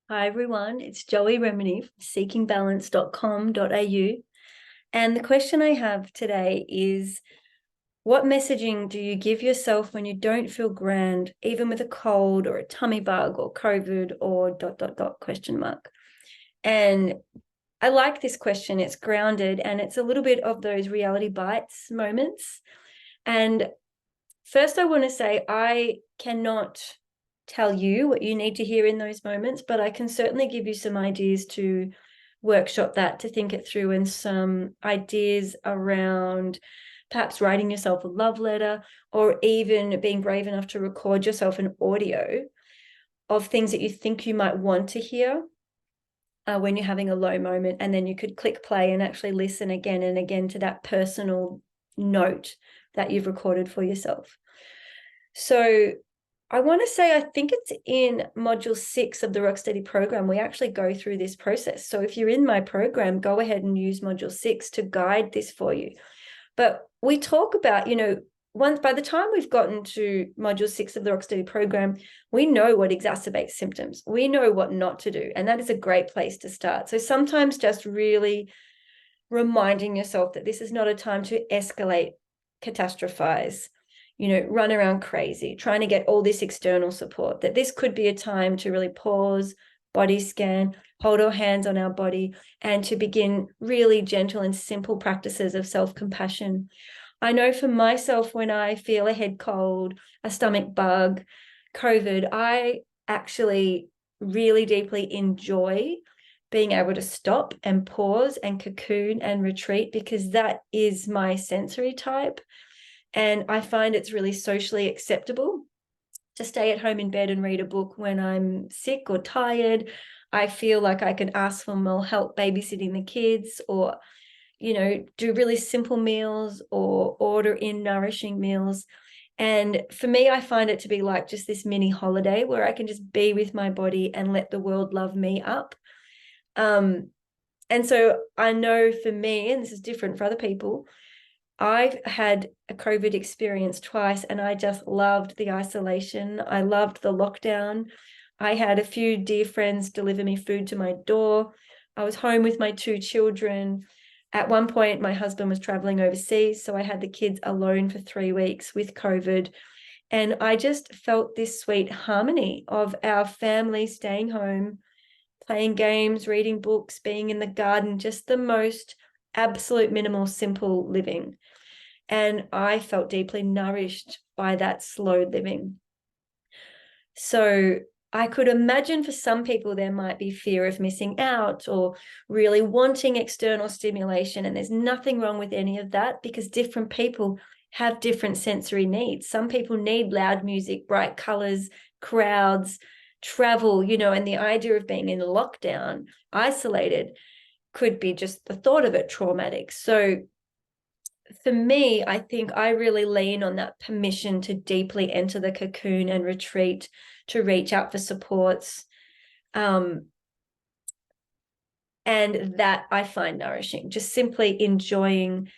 Hi everyone, it's Joey Remenyi from seekingbalance.com.au. And the question I have today is, what messaging do you give yourself when you don't feel grand, even with a cold or a tummy bug or COVID or ... question mark? And I like this question. It's grounded and it's a little bit of those reality bites moments. And first, I want to say I cannot tell you what you need to hear in those moments, but I can certainly give you some ideas to workshop that, to think it through, and some ideas around perhaps writing yourself a love letter, or even being brave enough to record yourself an audio of things that you think you might want to hear when you're having a low moment. And then you could click play and actually listen again and again to that personal note that you've recorded for yourself. So I want to say, I think it's in module 6 of the Rocksteady program, we actually go through this process. So if you're in my program, go ahead and use module 6 to guide this for you. But we talk about, once by the time we've gotten to module 6 of the Rocksteady program, we know what exacerbates symptoms. We know what not to do. And that is a great place to start. So sometimes just really reminding yourself that this is not a time to escalate, catastrophize, run around crazy, trying to get all this external support, that this could be a time to really pause, body scan, hold our hands on our body, and to begin really gentle and simple practices of self-compassion. I know for myself, when I feel a head cold, a stomach bug, COVID, I actually really deeply enjoy being able to stop and pause and cocoon and retreat, because that is my sensory type. And I find it's really socially acceptable to stay at home in bed and read a book when I'm sick or tired. I feel like I can ask for more help babysitting the kids, or, do really simple meals or order in nourishing meals. And for me, I find it to be like just this mini holiday where I can just be with my body and let the world love me up. And so I know for me, and this is different for other people, I've had a COVID experience twice, and I just loved the isolation. I loved the lockdown. I had a few dear friends deliver me food to my door. I was home with my 2 children. At one point, my husband was traveling overseas, so I had the kids alone for 3 weeks with COVID. And I just felt this sweet harmony of our family staying home, playing games, reading books, being in the garden, just the most absolute minimal, simple living. And I felt deeply nourished by that slow living. So I could imagine for some people there might be fear of missing out or really wanting external stimulation. And there's nothing wrong with any of that, because different people have different sensory needs. Some people need loud music, bright colors, crowds, travel, and the idea of being in lockdown, isolated, could be just the thought of it traumatic. So for me, I think I really lean on that permission to deeply enter the cocoon and retreat, to reach out for supports. And that I find nourishing, just simply enjoying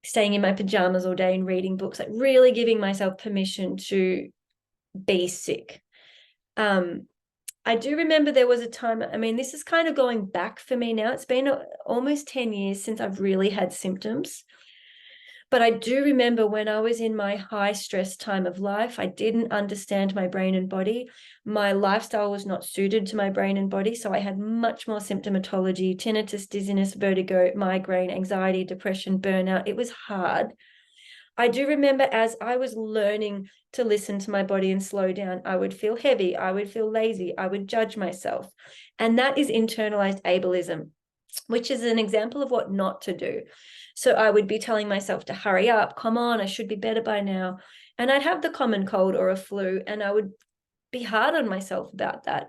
staying in my pajamas all day and reading books, like really giving myself permission to be sick. I do remember there was a time, this is kind of going back for me now. It's been almost 10 years since I've really had symptoms. But I do remember when I was in my high stress time of life, I didn't understand my brain and body. My lifestyle was not suited to my brain and body. So I had much more symptomatology: tinnitus, dizziness, vertigo, migraine, anxiety, depression, burnout. It was hard. I do remember as I was learning to listen to my body and slow down, I would feel heavy, I would feel lazy, I would judge myself. And that is internalized ableism, which is an example of what not to do. So I would be telling myself to hurry up, come on, I should be better by now. And I'd have the common cold or a flu, and I would be hard on myself about that.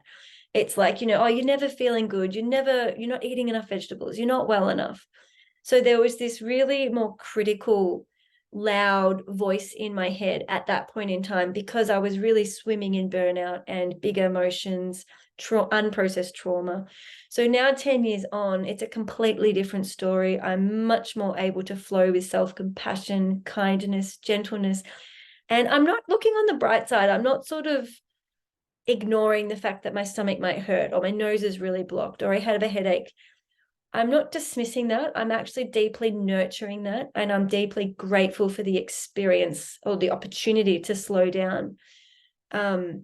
It's like, oh, you're never feeling good. You're not eating enough vegetables. You're not well enough. So there was this really more critical, loud voice in my head at that point in time, because I was really swimming in burnout and big emotions, unprocessed trauma. So now 10 years on, it's a completely different story. I'm much more able to flow with self-compassion, kindness, gentleness. And I'm not looking on the bright side. I'm not sort of ignoring the fact that my stomach might hurt or my nose is really blocked or I have a headache. I'm not dismissing that. I'm actually deeply nurturing that. And I'm deeply grateful for the experience or the opportunity to slow down. And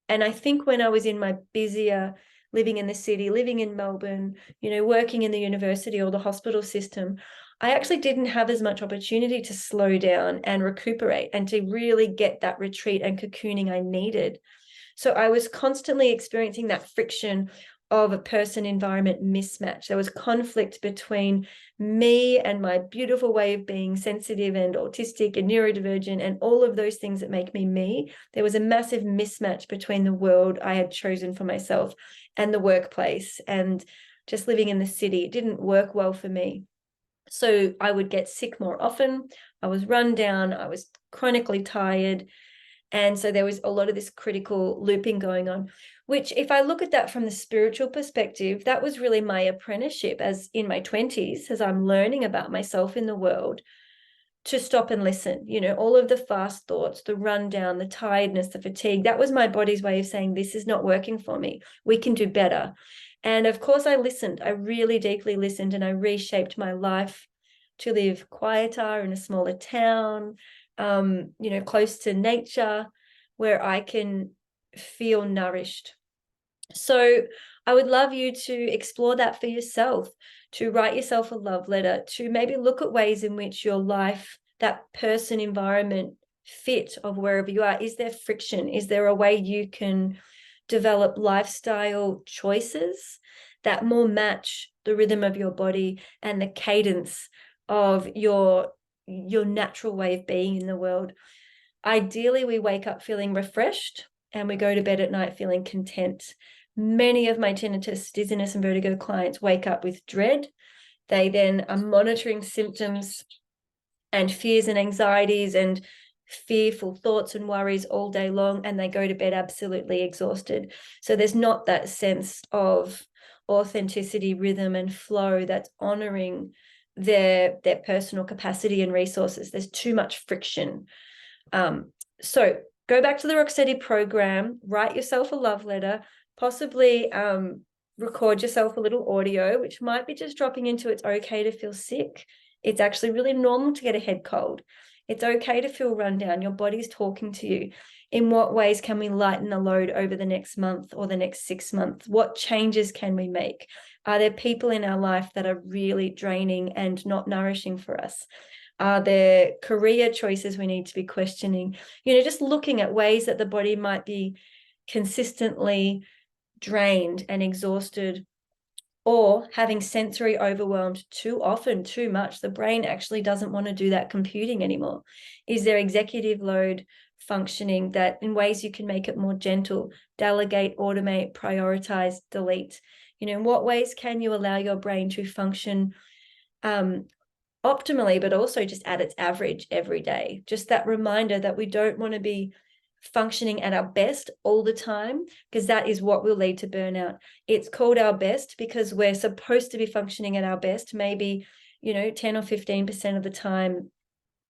I think when I was in my busier, living in the city, living in Melbourne, working in the university or the hospital system, I actually didn't have as much opportunity to slow down and recuperate and to really get that retreat and cocooning I needed. So I was constantly experiencing that friction of a person environment mismatch. There was conflict between me and my beautiful way of being sensitive and autistic and neurodivergent and all of those things that make me me. There was a massive mismatch between the world I had chosen for myself and the workplace, and just living in the city. It didn't work well for me. So I would get sick more often. I was run down. I was chronically tired. And so there was a lot of this critical looping going on, which if I look at that from the spiritual perspective, that was really my apprenticeship as in my 20s, as I'm learning about myself in the world, to stop and listen. All of the fast thoughts, the rundown, the tiredness, the fatigue, that was my body's way of saying, this is not working for me. We can do better. And of course I listened. I really deeply listened, and I reshaped my life to live quieter in a smaller town, close to nature, where I can feel nourished. So I would love you to explore that for yourself, to write yourself a love letter, to maybe look at ways in which your life, that person, environment, fit of wherever you are, is there friction? Is there a way you can develop lifestyle choices that more match the rhythm of your body and the cadence of your natural way of being in the world? Ideally, we wake up feeling refreshed and we go to bed at night feeling content. Many of my tinnitus, dizziness, and vertigo clients wake up with dread. They then are monitoring symptoms and fears and anxieties and fearful thoughts and worries all day long, and they go to bed absolutely exhausted. So there's not that sense of authenticity, rhythm, and flow that's honoring their personal capacity and resources. There's too much friction. So go back to the Rocksteady program, write yourself a love letter, possibly record yourself a little audio, which might be just dropping into, it's okay to feel sick. It's actually really normal to get a head cold. It's okay to feel run down. Your body's talking to you. In what ways can we lighten the load over the next month or the next 6 months? What changes can we make? Are there people in our life that are really draining and not nourishing for us? Are there career choices we need to be questioning? Just looking at ways that the body might be consistently drained and exhausted, or having sensory overwhelmed too often, too much. The brain actually doesn't want to do that computing anymore. Is there executive load functioning that in ways you can make it more gentle? Delegate, automate, prioritize, delete. In what ways can you allow your brain to function optimally, but also just at its average every day? Just that reminder that we don't want to be functioning at our best all the time, because that is what will lead to burnout. It's called our best because we're supposed to be functioning at our best, maybe 10 or 15% of the time,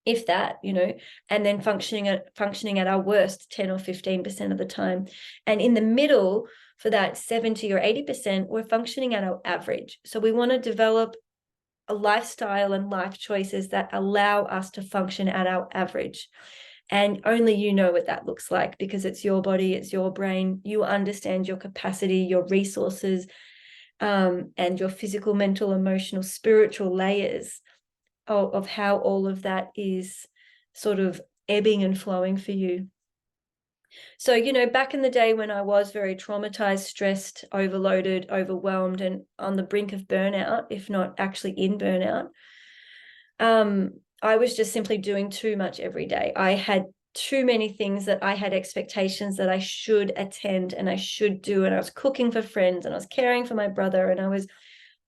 if that, and then functioning at our worst 10 or 15% of the time. And in the middle, for that 70 or 80%, we're functioning at our average. So we want to develop a lifestyle and life choices that allow us to function at our average. And only you know what that looks like, because it's your body, it's your brain. You understand your capacity, your resources, and your physical, mental, emotional, spiritual layers of how all of that is sort of ebbing and flowing for you. So, back in the day when I was very traumatized, stressed, overloaded, overwhelmed, and on the brink of burnout, if not actually in burnout, I was just simply doing too much every day. I had too many things that I had expectations that I should attend and I should do. And I was cooking for friends and I was caring for my brother and I was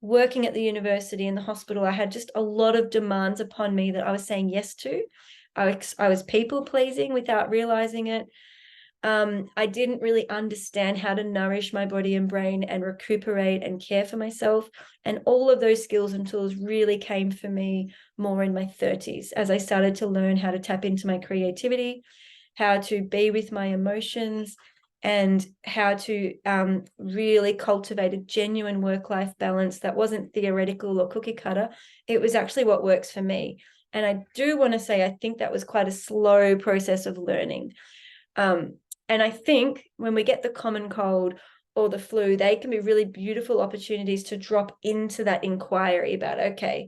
working at the university and the hospital. I had just a lot of demands upon me that I was saying yes to. I was people pleasing without realizing it. I didn't really understand how to nourish my body and brain and recuperate and care for myself. And all of those skills and tools really came for me more in my 30s, as I started to learn how to tap into my creativity, how to be with my emotions, and how to really cultivate a genuine work-life balance that wasn't theoretical or cookie cutter. It was actually what works for me. And I do want to say, I think that was quite a slow process of learning. And I think when we get the common cold or the flu, they can be really beautiful opportunities to drop into that inquiry about, okay,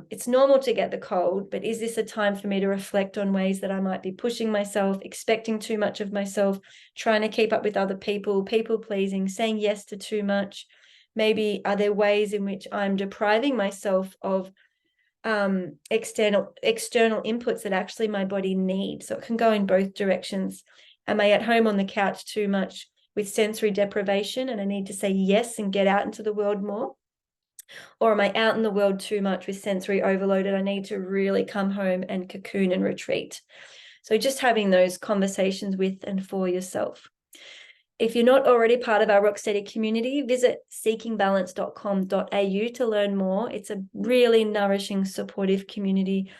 it's normal to get the cold, but is this a time for me to reflect on ways that I might be pushing myself, expecting too much of myself, trying to keep up with other people, people pleasing, saying yes to too much? Maybe are there ways in which I'm depriving myself of external inputs that actually my body needs? So it can go in both directions. Am I at home on the couch too much with sensory deprivation and I need to say yes and get out into the world more? Or am I out in the world too much with sensory overload and I need to really come home and cocoon and retreat? So just having those conversations with and for yourself. If you're not already part of our Rocksteady community, visit seekingbalance.com.au to learn more. It's a really nourishing, supportive community.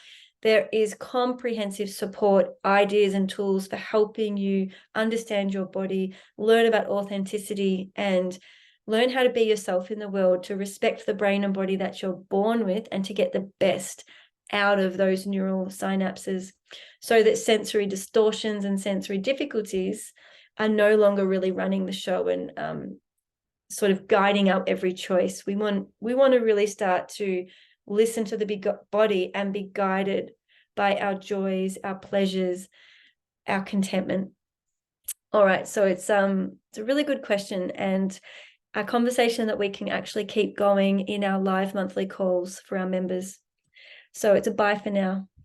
There is comprehensive support, ideas and tools for helping you understand your body, learn about authenticity, and learn how to be yourself in the world, to respect the brain and body that you're born with, and to get the best out of those neural synapses so that sensory distortions and sensory difficulties are no longer really running the show and sort of guiding our every choice. We want to really start to listen to the big body and be guided by our joys, our pleasures, our contentment. All right, so it's a really good question, and a conversation that we can actually keep going in our live monthly calls for our members. So it's a bye for now.